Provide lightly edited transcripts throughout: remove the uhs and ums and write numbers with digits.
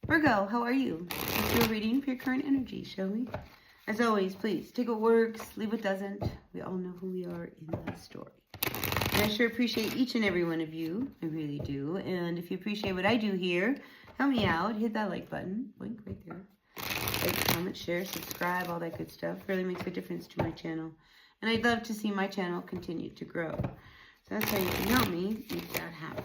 Virgo, how are you? Let's do a reading for your current energy, shall we? As always, please take what works, leave what doesn't. We all know who we are in that story. And I sure appreciate each and every one of you. I really do. And if you appreciate what I do here, help me out. Hit that like button. Link right there. Like, comment, share, subscribe, all that good stuff. Really makes a difference to my channel. And I'd love to see my channel continue to grow. So that's how you can help me make that happen.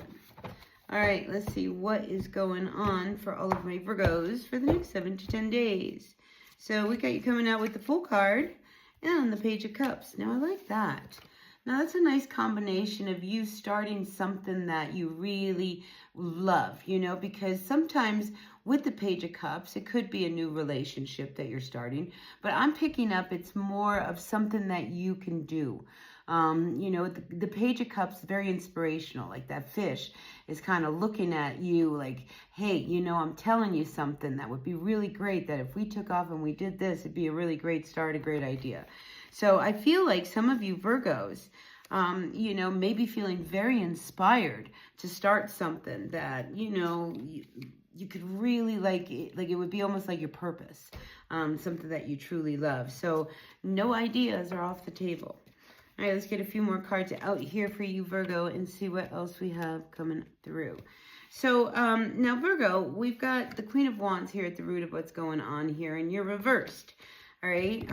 All right, let's see what is going on for all of my Virgos for the next 7 to 10 days. So we got you coming out with the Full card and the Page of Cups. Now, I like that. Now, that's a nice combination of you starting something that you really love, you know, because sometimes with the Page of Cups, it could be a new relationship that you're starting. But I'm picking up it's more of something that you can do. You know, the Page of Cups is very inspirational. Like that fish is kind of looking at you like, hey, you know, I'm telling you something that would be really great, that if we took off and we did this, it'd be a really great start, a great idea. So I feel like some of you Virgos, you know, maybe feeling very inspired to start something that, you know, you could really like it would be almost like your purpose, something that you truly love. So no ideas are off the table. All right, let's get a few more cards out here for you, Virgo, and see what else we have coming through. So now, Virgo, we've got the Queen of Wands here at the root of what's going on here, and you're reversed. All right.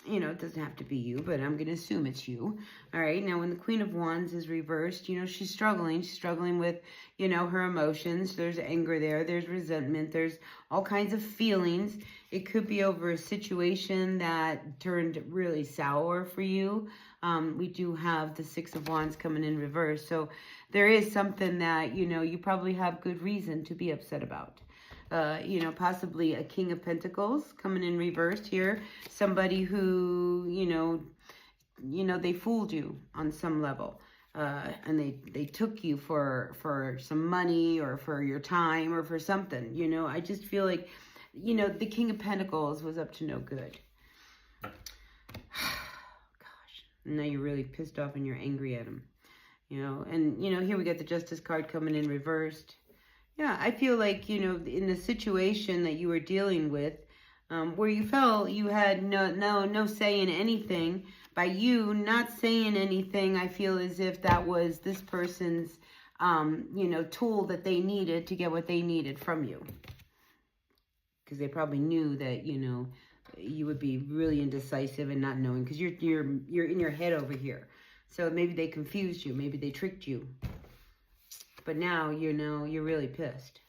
You know, it doesn't have to be you, but I'm going to assume it's you. All right. Now, when the Queen of Wands is reversed, you know, she's struggling. She's struggling with, you know, her emotions. There's anger there. There's resentment. There's all kinds of feelings. It could be over a situation that turned really sour for you. We do have the Six of Wands coming in reverse. So there is something that, you know, you probably have good reason to be upset about. You know, possibly a King of Pentacles coming in reversed here. Somebody who, you know, they fooled you on some level. And they took you for some money or for your time or for something. You know, I just feel like, you know, the King of Pentacles was up to no good. Gosh. Now you're really pissed off and you're angry at him. You know, and, you know, here we got the Justice card coming in reversed. Yeah, I feel like, you know, in the situation that you were dealing with, where you felt you had no say in anything, by you not saying anything, I feel as if that was this person's, you know, tool that they needed to get what they needed from you. Because they probably knew that, you know, you would be really indecisive and not knowing, because you're in your head over here. So maybe they confused you, maybe they tricked you. But now, you know, you're really pissed.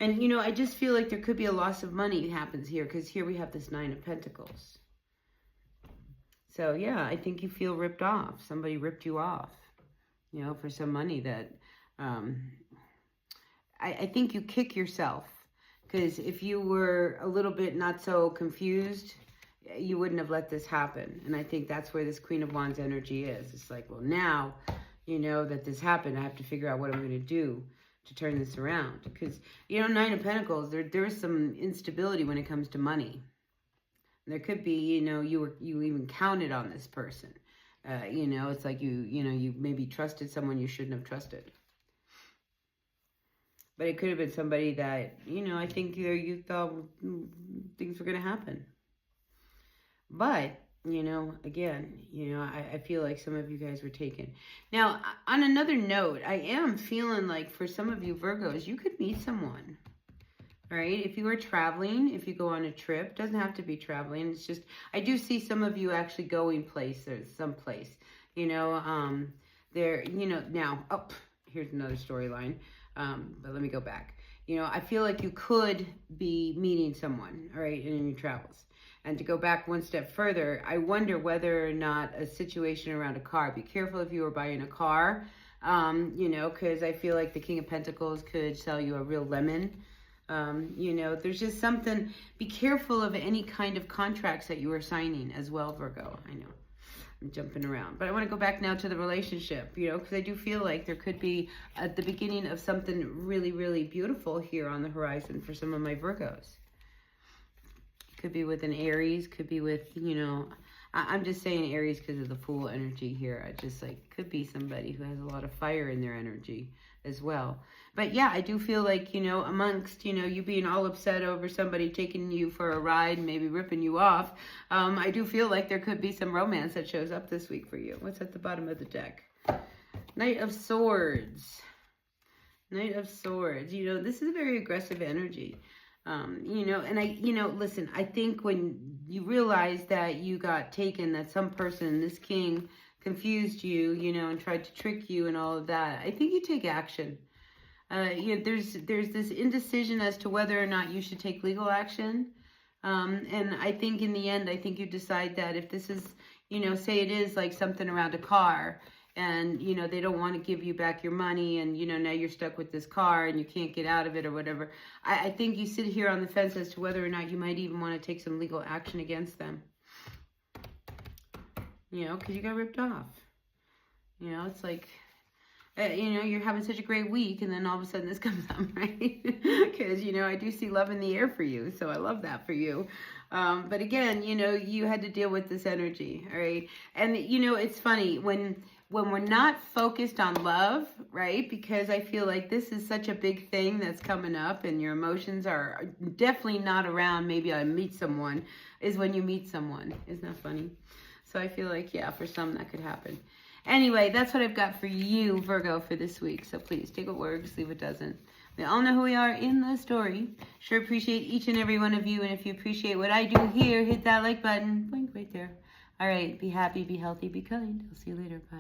And, you know, I just feel like there could be a loss of money happens here, because here we have this Nine of Pentacles. So, yeah, I think you feel ripped off. Somebody ripped you off, you know, for some money that, I think you kick yourself. Because if you were a little bit not so confused, you wouldn't have let this happen. And I think that's where this Queen of Wands energy is. It's like, well, now, you know, that this happened, I have to figure out what I'm going to do to turn this around. Because, you know, Nine of Pentacles, there is some instability when it comes to money. There could be, you know, you even counted on this person. You know, it's like you maybe trusted someone you shouldn't have trusted. But it could have been somebody that, you know, I think you thought things were going to happen. But, you know, again, you know, I feel like some of you guys were taken. Now, on another note, I am feeling like for some of you Virgos, you could meet someone. All right, if you are traveling, if you go on a trip, doesn't have to be traveling. It's just, I do see some of you actually going places, someplace, you know, there, you know, now, oh, here's another storyline. But let me go back. You know, I feel like you could be meeting someone, all right, in your travels. And to go back one step further, I wonder whether or not a situation around a car. Be careful if you are buying a car, you know, because I feel like the King of Pentacles could sell you a real lemon. You know, there's just something. Be careful of any kind of contracts that you are signing as well, Virgo. I know. I'm jumping around. But I want to go back now to the relationship, you know, because I do feel like there could be at the beginning of something really, really beautiful here on the horizon for some of my Virgos. Could be with an Aries, could be with, you know, I'm just saying Aries because of the Fool energy here. I just like, could be somebody who has a lot of fire in their energy. as well. But yeah, I do feel like, amongst, you being all upset over somebody taking you for a ride and maybe ripping you off, I do feel like there could be some romance that shows up this week for you. What's at the bottom of the deck? Knight of Swords. Knight of Swords. This is a very aggressive energy. Listen, I think when you realize that you got taken, that some person, this king, confused you, and tried to trick you and all of that, I think you take action. There's this indecision as to whether or not you should take legal action. And I think in the end, I think you decide that if this is, say it is like something around a car, and, they don't want to give you back your money, and, now you're stuck with this car and you can't get out of it or whatever. I think you sit here on the fence as to whether or not you might even want to take some legal action against them. Because you got ripped off. It's like, you're having such a great week, and then all of a sudden this comes up, right? Because, I do see love in the air for you, so I love that for you. But again, you had to deal with this energy, all right? And, it's funny, when we're not focused on love, right? Because I feel like this is such a big thing that's coming up, and your emotions are definitely not around maybe I meet someone, is when you meet someone. Isn't that funny? So I feel like, yeah, for some that could happen. Anyway, that's what I've got for you, Virgo, for this week. So please, take what works, leave what doesn't. We all know who we are in the story. Sure appreciate each and every one of you. And if you appreciate what I do here, hit that like button. Blink right there. All right, be happy, be healthy, be kind. I'll see you later. Bye.